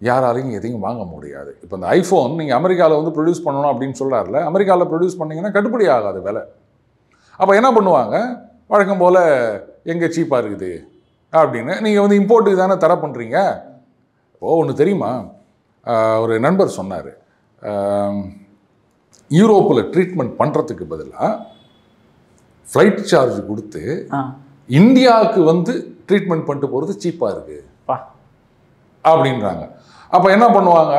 யாராலையும் எதையும் வாங்க முடியாது. இப்போ இந்த ஐஃபோன் நீங்கள் அமெரிக்காவில் வந்து ப்ரொடியூஸ் பண்ணணும் அப்படின்னு சொல்கிறாருல, அமெரிக்காவில் ப்ரொடியூஸ் பண்ணிங்கன்னா கட்டுப்படி ஆகாது விலை. அப்போ என்ன பண்ணுவாங்க, வழக்கம் போல் எங்கே சீப்பாக இருக்குது அப்படின்னு நீங்கள் வந்து இம்போர்ட்டுக்கு தானே தர பண்ணுறீங்க. இப்போது ஒன்று தெரியுமா, ஒரு நண்பர் சொன்னார், யூரோப்பில் ட்ரீட்மெண்ட் பண்ணுறதுக்கு பதிலாக ஃப்ளைட் சார்ஜ் கொடுத்து இந்தியாவுக்கு வந்து ட்ரீட்மெண்ட் பண்ணிட்டு போகிறது சீப்பாக இருக்குது அப்படின்றாங்க. அப்போ என்ன பண்ணுவாங்க,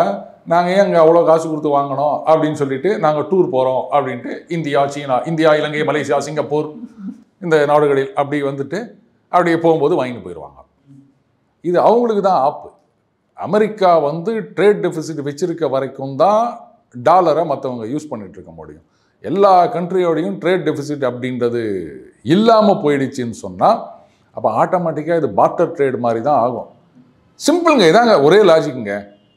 நாங்கள் ஏன் அங்கே அவ்வளோ காசு கொடுத்து வாங்கணும் அப்படின்னு சொல்லிட்டு நாங்கள் டூர் போகிறோம் அப்படின்ட்டு இந்தியா, சீனா, இந்தியா, இலங்கை, மலேசியா, சிங்கப்பூர் இந்த நாடுகளில் அப்படி வந்துட்டு அப்படியே போகும்போது வாங்கிட்டு போயிடுவாங்க. இது அவங்களுக்கு தான் ஆப்பு. அமெரிக்கா வந்து ட்ரேட் டெஃபிசிட் வச்சிருக்க வரைக்கும் தான் டாலரை மற்றவங்க யூஸ் பண்ணிட்டு இருக்க முடியும். எல்லா கண்ட்ரியோடையும் ட்ரேட் டெஃபிசிட் அப்படின்றது இல்லாமல் போயிடுச்சுன்னு சொன்னால் அப்போ ஆட்டோமேட்டிக்காக இது பார்ட்டர் ட்ரேட் மாதிரி தான் ஆகும். சிம்பிளுங்க, இதாங்க ஒரே லாஜிக்குங்க.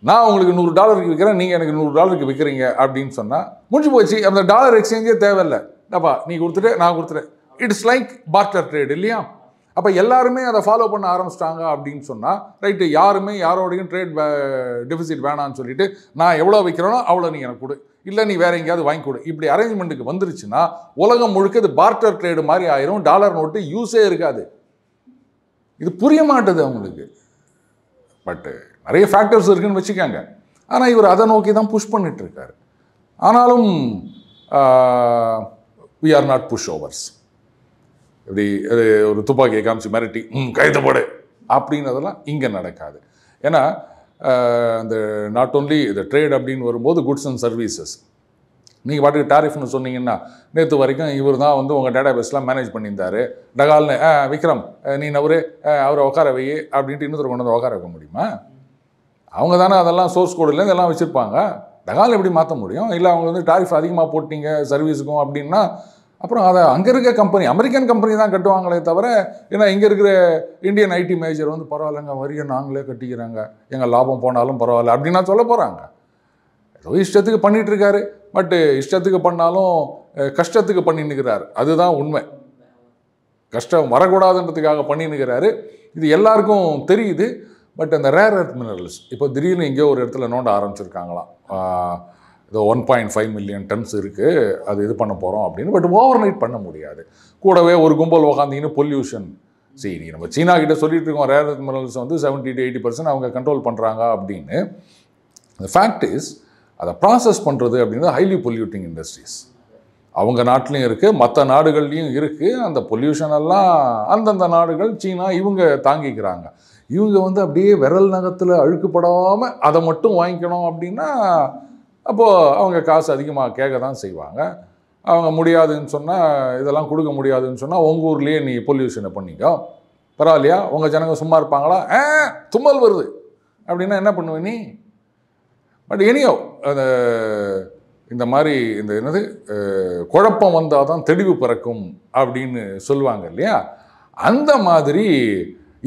நான் உங்களுக்கு $100 விற்கிறேன், நீங்கள் எனக்கு $100 விற்கிறீங்க அப்படின்னு சொன்னால் முடிஞ்சு போச்சு. அந்த டாலர் எக்ஸ்சேஞ்சே தேவையில்லை. அப்பா நீ கொடுத்துட்டு நான் கொடுத்துட்டேன். இட்ஸ் லைக் பார்ட்டர் ட்ரேட் இல்லையா? அப்போ எல்லாருமே அதை ஃபாலோ பண்ண ஆரம்பிச்சிட்டாங்க அப்படின்னு சொன்னால் ரைட்டு, யாருமே யாரோடையும் ட்ரேட் டெஃபிசிட் வேணான்னு சொல்லிட்டு நான் எவ்வளோ விற்கிறேனோ அவ்வளோ நீ எனக்கு கொடு, இல்லை நீ வேற எங்கேயாவது வாங்கி கொடு, இப்படி அரேஞ்ச்மெண்ட்டுக்கு வந்துருச்சுன்னா உலகம் முழுக்க இது பார்ட்டர் ட்ரேடு மாதிரி ஆயிரும். டாலர் நோட்டு யூஸே இருக்காது. இது புரிய மாட்டுது அவங்களுக்கு. பட்டு நிறைய ஃபேக்டர்ஸ் இருக்குன்னு வச்சுக்காங்க. ஆனால் இவர் அதை நோக்கி தான் புஷ் பண்ணிட்டு இருக்காரு. ஆனாலும் we are not pushovers. இப்படி ஒரு துப்பாக்கியை காமிச்சு மிரட்டி கைது போடு அப்படின்னதெல்லாம் இங்கே நடக்காது. ஏன்னா இந்த நாட் ஓன்லி இந்த ட்ரேட் அப்படின்னு வரும்போது குட்ஸ் அண்ட் சர்வீசஸ், நீங்கள் பாட்டுக்கு டாரிஃப்னு சொன்னீங்கன்னா நேற்று வரைக்கும் இவர் தான் வந்து உங்கள் டேட்டா பேஸ்லாம் மேனேஜ் பண்ணியிருந்தாரு, டகால்னு விக்ரம் நீ அவரை உட்கார வை அப்படின்ட்டு இன்னொருத்தர் கொண்டு வந்து உட்கார வைக்க முடியுமா? அவங்க தானே அதெல்லாம் சோர்ஸ் கோடுலேருந்து எல்லாம் வச்சுருப்பாங்க. டகால் எப்படி மாற்ற முடியும்? இல்லை அவங்க வந்து டாரிஃப் அதிகமாக போட்டிங்க சர்வீஸுக்கும் அப்படின்னா அப்புறம் அதை அங்கே இருக்க கம்பெனி, அமெரிக்கன் கம்பெனி தான் கட்டுவாங்களே தவிர, ஏன்னா இங்கே இருக்கிற இந்தியன் ஐடி மேஜர் வந்து பரவாயில்லைங்க வரியை நாங்களே கட்டிக்கிறாங்க, எங்கள் லாபம் போனாலும் பரவாயில்ல அப்படின்னா சொல்ல போகிறாங்க. ஏதோ இஷ்டத்துக்கு பண்ணிகிட்டு இருக்காரு. பட்டு இஷ்டத்துக்கு பண்ணாலும் கஷ்டத்துக்கு பண்ணின்னுக்கிறார். அதுதான் உண்மை. கஷ்டம் வரக்கூடாதுன்றதுக்காக பண்ணின்னுக்கிறாரு. இது எல்லாருக்கும் தெரியுது. பட் அந்த ரேர் எர்த் மினரல்ஸ் இப்போ திடீர்னு எங்கேயோ ஒரு இடத்துல நோண்ட ஆரம்பிச்சிருக்காங்களாம். இதோ 1.5 மில்லியன் டன்ஸ் இருக்குது, அது இது பண்ண போகிறோம் அப்படின்னு. பட் ஓவர் நைட் பண்ண முடியாது. கூடவே ஒரு கும்பல் உக்காந்திங்கன்னு பொல்யூஷன். சரி, நம்ம சீனா கிட்ட சொல்லிட்டு இருக்கோம் ரேர் எர்த் மினரல்ஸ் வந்து 70 to 80% அவங்க கண்ட்ரோல் பண்ணுறாங்க அப்படின்னு. the fact is அதை ப்ராசஸ் பண்ணுறது அப்படின்றது ஹைலி பொல்யூட்டிங் இண்டஸ்ட்ரீஸ் அவங்க நாட்டிலையும் இருக்குது, மற்ற நாடுகள்லையும் இருக்குது. அந்த பொல்யூஷனெல்லாம் அந்தந்த நாடுகள் சீனா இவங்க தாங்கிக்கிறாங்க. இவங்க வந்து அப்படியே விரல் நகத்தில் அழுக்குப்படாமல் அதை மட்டும் வாங்கிக்கணும் அப்படின்னா அப்போது அவங்க காசு அதிகமாக கேட்க தான் செய்வாங்க. அவங்க முடியாதுன்னு சொன்னால், இதெல்லாம் கொடுக்க முடியாதுன்னு சொன்னால் உங்கள் ஊர்லேயே நீ பொல்யூஷனை பண்ணிக்கோ, பரவாயில்லையா? உங்கள் ஜனங்க சும்மா இருப்பாங்களா? தும்மல் வருது அப்படின்னா என்ன பண்ணுவேன் நீ? பட் எனியோ அந்த இந்த மாதிரி இந்த என்னது குழப்பம் வந்தால் தான் தெளிவு பிறக்கும் அப்படின்னு சொல்லுவாங்க இல்லையா? அந்த மாதிரி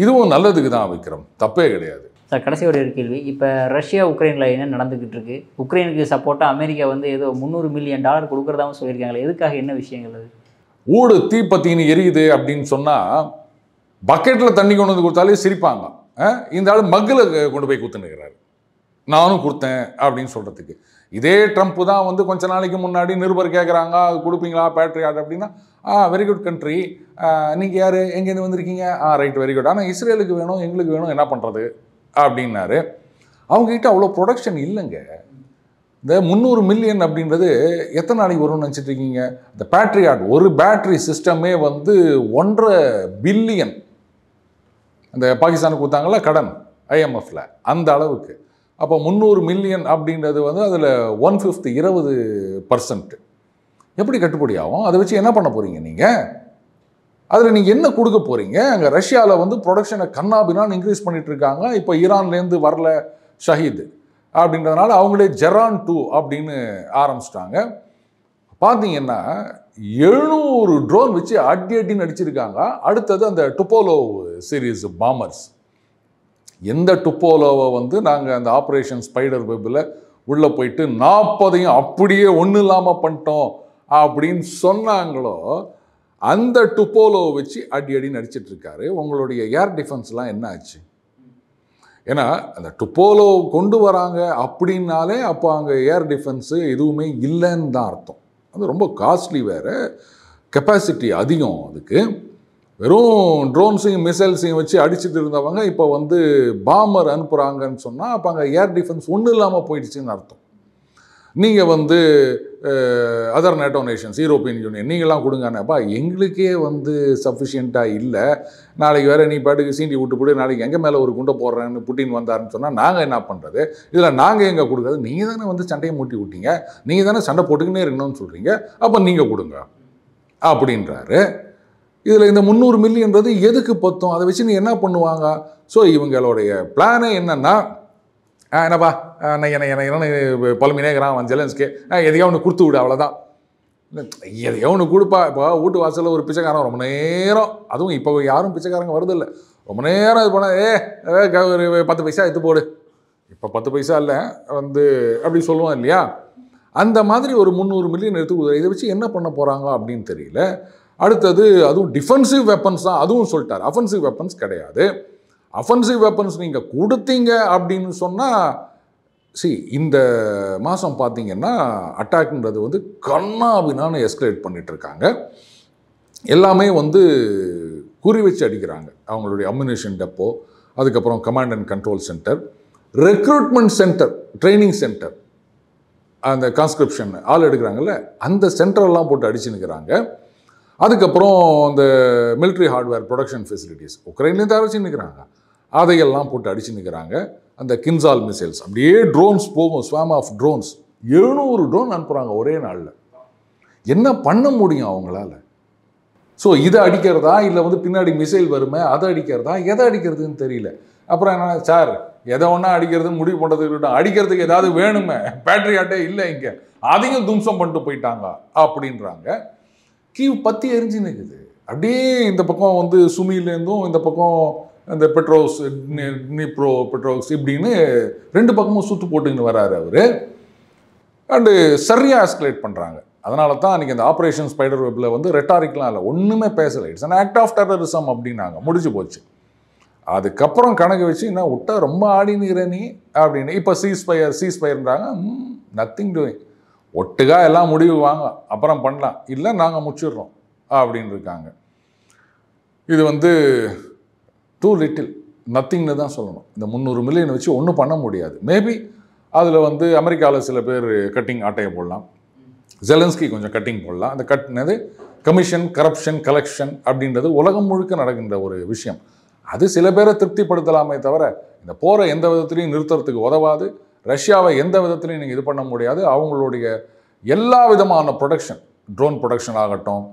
இதுவும் நல்லதுக்கு தான் விக்ரம், தப்பே கிடையாது. சார் கடைசி ஒரு கேள்வி, இப்போ ரஷ்யா உக்ரைனில் என்ன நடந்துக்கிட்டு இருக்கு? உக்ரைனுக்கு சப்போர்ட்டாக அமெரிக்கா வந்து ஏதோ $300 மில்லியன் கொடுக்குறதாவும் சொல்லியிருக்காங்களே, எதுக்காக, என்ன விஷயங்கள் அது? ஊடு தீப்பத்தின்னு எரியுது அப்படின்னு சொன்னால் பக்கெட்டில் தண்ணி கொண்டு வந்து கொடுத்தாலே சிரிப்பாங்க. இந்த ஆள் மக்கில் கொண்டு போய் குத்துனுக்கிறாரு, நானும் கொடுத்தேன் அப்படின்னு சொல்கிறதுக்கு. இதே ட்ரம்ப் தான் வந்து கொஞ்ச நாளைக்கு முன்னாடி நிருபர் கேட்குறாங்க, அது கொடுப்பீங்களா பேட்ரியாட் அப்படின்னா, வெரி குட் கண்ட்ரி, நீங்கள் யார், எங்கேருந்து வந்திருக்கீங்க, ரைட் வெரி குட், ஆனால் இஸ்ரேலுக்கு வேணும் எங்களுக்கு வேணும் என்ன பண்ணுறது அப்படின்னாரு. அவங்ககிட்ட அவ்வளோ ப்ரொடக்ஷன் இல்லைங்க. இந்த 300 மில்லியன் அப்படின்றது எத்தனை நாளைக்கு வரும்னு நினச்சிட்டு இருக்கீங்க? இந்த பேட்ரியாட் ஒரு பேட்ரி சிஸ்டமே வந்து 1.5 பில்லியன் அந்த பாகிஸ்தானுக்கு கொடுத்தாங்களா கடன் IMFல, அந்த அளவுக்கு. அப்போ 300 மில்லியன் அப்படின்றது வந்து அதில் 1/5 20% எப்படி கட்டுப்படி ஆகும்? அதை வச்சு என்ன பண்ண போகிறீங்க நீங்கள்? அதில் நீங்கள் என்ன கொடுக்க போகிறீங்க? அங்கே ரஷ்யாவில் வந்து ப்ரொடக்ஷனை கண்ணாபின்னான்னு இன்க்ரீஸ் பண்ணிட்டு இருக்காங்க. இப்போ ஈரான்லேருந்து வரல ஷஹீத் அப்படின்றதுனால அவங்களே ஜெரான் 2 அப்படின்னு ஆரம்பிச்சிட்டாங்க. பார்த்தீங்கன்னா 700 ட்ரோன் வச்சு அடின்னு அடிச்சிருக்காங்க. அடுத்தது அந்த டுப்போலோ சீரீஸ் பாமர்ஸ். எந்த டுப்போலோவை வந்து நாங்கள் அந்த ஆப்ரேஷன் ஸ்பைடர் வெப்பில் உள்ளே போயிட்டு 40ஐயும் அப்படியே ஒன்றும் இல்லாமல் பண்ணிட்டோம் அப்படின்னு சொன்னாங்களோ, அந்த டுப்போலோவை வச்சு அடின்னு அடிச்சிட்டு இருக்காரு. உங்களுடைய ஏர் டிஃபென்ஸ்லாம் என்ன ஆச்சு? ஏன்னா அந்த டுப்போலோ கொண்டு வராங்க அப்படின்னாலே அப்போ அங்கே ஏர் டிஃபென்ஸு எதுவுமே இல்லைன்னு தான் அர்த்தம். அது ரொம்ப காஸ்ட்லி வேறு, கெப்பாசிட்டி அதிகம். அதுக்கு வெறும் ட்ரோன்ஸையும் மிசைல்ஸையும் வச்சு அடிச்சுட்டு இருந்தவங்க இப்போ வந்து பாமர் அனுப்புகிறாங்கன்னு சொன்னால் அப்போ அங்கே ஏர் டிஃபென்ஸ் ஒன்றும் இல்லாமல் போயிடுச்சுன்னு அர்த்தம். நீங்கள் வந்து other NATO Nations, European union நீங்களாம் கொடுங்கன்னப்பா, எங்களுக்கே வந்து சஃபிஷியண்ட்டாக இல்லை, நாளைக்கு வேறு நீ பாட்டுக்கு சீண்டி விட்டு போட்டு நாளைக்கு எங்கள் மேலே ஒரு குண்டை போடுறேன்னு புட்டின் வந்தாருன்னு சொன்னால் நாங்கள் என்ன பண்ணுறது? இதில் நாங்கள் எங்கே கொடுக்குறது? நீங்கள் தானே வந்து சண்டையை மூட்டி விட்டீங்க, நீங்கள் தானே சண்டை போட்டுக்கினே இருக்கணும்னு சொல்கிறீங்க, அப்போ நீங்கள் கொடுங்க அப்படின்றாரு. இதில் இந்த 300 மில்லியன்றது எதுக்கு பத்தும்? அதை வச்சு நீ என்ன பண்ணுவாங்க? ஸோ இவங்களுடைய பிளானே என்னென்னா, என்னப்பா என்ன பழமினேங்கிறான் அவன் ஜெலன்ஸ்கே, எதையோ ஒன்று கொடுத்து விடு, அவ்வளோதான். எதையோ ஒன்று கொடுப்பா. இப்போ வீட்டு வாசலில் ஒரு பிச்சைக்காரன் ரொம்ப நேரம், அதுவும் இப்போ யாரும் பிச்சைக்காரங்க வருதில்லை, ரொம்ப நேரம் இது போனால் ஒரு 10 பைசா எடுத்து போடு, இப்போ 10 பைசா இல்லை வந்து அப்படி சொல்லுவோம் இல்லையா? அந்த மாதிரி ஒரு 300 மில்லியன் எடுத்து கொடுக்குற. இதை வச்சு என்ன பண்ண போகிறாங்க அப்படின்னு தெரியல. அடுத்தது அதுவும் டிஃபென்சிவ் வெப்பன்ஸ் தான், அதுவும் சொல்லிட்டார். அஃபென்சிவ் வெப்பன்ஸ் கிடையாது. அஃபென்சிவ் வெப்பன்ஸ் நீங்கள் கொடுத்தீங்க அப்படின்னு சொன்னால் இந்த மாதம் பார்த்தீங்கன்னா அட்டாக்ன்றது வந்து கண்ணாபின்னான்னு எஸ்கலேட் பண்ணிகிட்ருக்காங்க. எல்லாமே வந்து குறி வச்சு அடிக்கிறாங்க. அவங்களுடைய அம்யூனிஷன் டெப்போ, அதுக்கப்புறம் command and control centre, recruitment centre, training centre, அந்த கான்ஸ்கிரிப்ஷன் ஆள் எடுக்கிறாங்கல்ல அந்த சென்டரெல்லாம் போட்டு அடிச்சுன்னுக்கிறாங்க. அதுக்கப்புறம் அந்த மிலிட்ரி ஹார்ட்வேர் ப்ரொடக்ஷன் ஃபெசிலிட்டிஸ் உக்ரைன்லேருந்து அரைச்சி நிற்கிறாங்க, அதையெல்லாம் போட்டு அடிச்சு நிற்கிறாங்க. அந்த கின்சால் மிசைல்ஸ் அப்படியே ட்ரோன்ஸ் போகும், ஸ்வாம் ஆஃப் ட்ரோன்ஸ், 700 ட்ரோன் அனுப்புகிறாங்க ஒரே நாளில். என்ன பண்ண முடியும் அவங்களால? ஸோ இதை அடிக்கிறதா இல்லை வந்து பின்னாடி மிசைல் வருமே அதை அடிக்கிறதா, எதை அடிக்கிறதுன்னு தெரியல. அப்புறம் என்ன சார், எதை ஒன்றா அடிக்கிறதுன்னு முடிவு பண்ணுறதுக்கு அடிக்கிறதுக்கு ஏதாவது வேணுமே, பேட்ரியாட்டே இல்லை இங்கே, அதையும் தும்சம் பண்ணிட்டு போயிட்டாங்க அப்படின்றாங்க. கீவ் பற்றி எரிஞ்சு நிற்குது. அப்படியே இந்த பக்கம் வந்து சுமிலேருந்தும் இந்த பக்கம் இந்த பெட்ரோஸ் நிப்ரோ பெட்ரோஸ் இப்படின்னு 2 பக்கமும் சுற்று போட்டுக்கின்னு வராரு அவர். அண்டு சரியாக எஸ்கலேட் பண்ணுறாங்க. அதனால தான் அன்றைக்கி அந்த ஆப்ரேஷன் ஸ்பைடர் வெப்பில் வந்து ரெட்டாரிக்லாம் இல்லை, ஒன்றுமே பேசலை. It's an act of terrorism அப்படின்னாங்க, முடிஞ்சு போச்சு. அதுக்கப்புறம் கணக்கு வச்சு என்ன விட்டா ரொம்ப ஆடினுக்கிற நீ அப்படின்னு. இப்போ சீஸ்பயர்ன்றாங்க, நத்திங் டூயிங், ஒட்டுக்கா எல்லாம் முடிவு வாங்க, அப்புறம் பண்ணலாம், இல்லை நாங்கள் முடிச்சிடுறோம் அப்படின்னு இருக்காங்க. இது வந்து டூ லிட்டில், நத்திங்னு தான் சொல்லணும். இந்த 300 மில்லியன் வச்சு ஒன்றும் பண்ண முடியாது. மேபி அதில் வந்து அமெரிக்காவில் சில பேர் கட்டிங் ஆட்டையை போடலாம், ஜெலன்ஸ்கி கொஞ்சம் கட்டிங் போடலாம். அந்த கட்டினது கமிஷன், கரப்ஷன், கலெக்ஷன் அப்படின்றது உலகம் முழுக்க நடக்கின்ற ஒரு விஷயம். அது சில பேரை திருப்திப்படுத்தலாமே தவிர இந்த போரை எந்த விதத்துலையும் நிறுத்துறதுக்கு உதவாது. ரஷ்யாவை எந்த விதத்துலையும் நீங்கள் இது பண்ண முடியாது. அவங்களுடைய எல்லா விதமான ப்ரொடக்ஷன், ட்ரோன் ப்ரொடக்ஷன் ஆகட்டும்,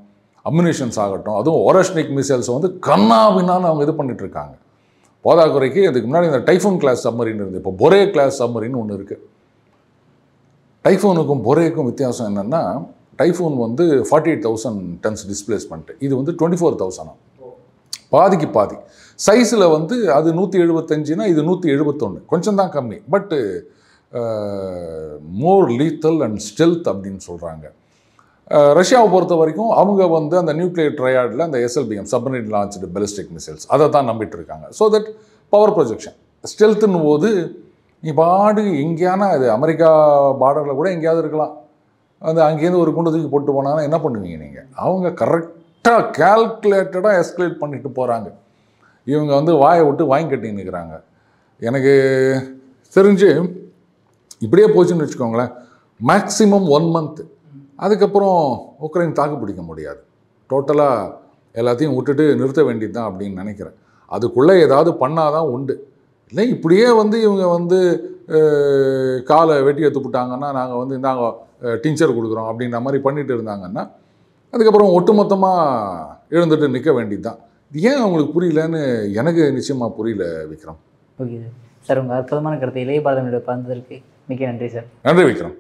அம்யூனிஷன்ஸ் ஆகட்டும், அதுவும் ஓரஷ்னிக் மிசைல்ஸை வந்து கண்ணாபின்னான்னு அவங்க இது பண்ணிட்டு இருக்காங்க. போதாக்குறைக்கு அதுக்கு முன்னாடி இந்த டைஃபூன் கிளாஸ் சப்மரின் இருக்குது, இப்போ பொரே கிளாஸ் சப்மரின் ஒன்று இருக்குது. டைஃபூனுக்கும் பொரேக்கும் வித்தியாசம் என்னென்னா, டைஃபூன் வந்து 48,000 டன்ஸ் டிஸ்பிளேஸ்மெண்ட்டு, இது வந்து 24,000. பாதிக்கு பாதி சைஸில் வந்து அது 175னா இது 171, கொஞ்சம் தான் கம்மி. பட்டு மோர் லீத்தல் அண்ட் ஸ்டெல்த் அப்படின்னு சொல்கிறாங்க. ரஷ்யாவை பொறுத்த வரைக்கும் அவங்க வந்து அந்த நியூக்ளியர் ட்ரையாடில் அந்த SLBM, submarine launched ballistic missiles, அதை தான் நம்பிட்டு இருக்காங்க. ஸோ தட் பவர் ப்ரொஜெக்ஷன், ஸ்டெல்த்துன்னு போது நீ பாடு எங்கேயானா அது அமெரிக்கா பார்டரில் கூட எங்கேயாவது இருக்கலாம், அந்த அங்கேருந்து ஒரு குண்டு தூக்கி போட்டு போனாங்கன்னா என்ன பண்ணுவீங்க நீங்கள்? அவங்க கரெக்டாக கேல்குலேட்டடாக எஸ்கலேட் பண்ணிட்டு போகிறாங்க. இவங்க வந்து வாயை விட்டு வாங்கி கட்டின்னு இருக்கிறாங்க. எனக்கு தெரிஞ்சு இப்படியே போச்சுன்னு வச்சுக்கோங்களேன், மேக்ஸிமம் 1 மந்த், அதுக்கப்புறம் உக்ரைன் தாக்கு பிடிக்க முடியாது. டோட்டலாக எல்லாத்தையும் விட்டுட்டு நிறுத்த வேண்டியது தான் அப்படின்னு நினைக்கிறேன். அதுக்குள்ளே ஏதாவது பண்ணாதான் உண்டு. இல்லை இப்படியே வந்து இவங்க வந்து காலை வெட்டி எடுத்துவிட்டாங்கன்னா நாங்கள் வந்து நாங்கள் டிஞ்சர் கொடுக்குறோம் அப்படின்ற மாதிரி பண்ணிட்டு இருந்தாங்கன்னா அதுக்கப்புறம் ஒட்டுமொத்தமாக எழுந்துட்டு நிற்க வேண்டியது தான். இது ஏன் அவங்களுக்கு புரியலன்னு எனக்கு நிச்சயமாக புரியல விக்ரம். Okay sir. சார் உங்கள் அற்புதமான கருத்தை இளைய பாரதம் பகிர்ந்ததற்கு மிக்க நன்றி சார். நன்றி விக்ரம்.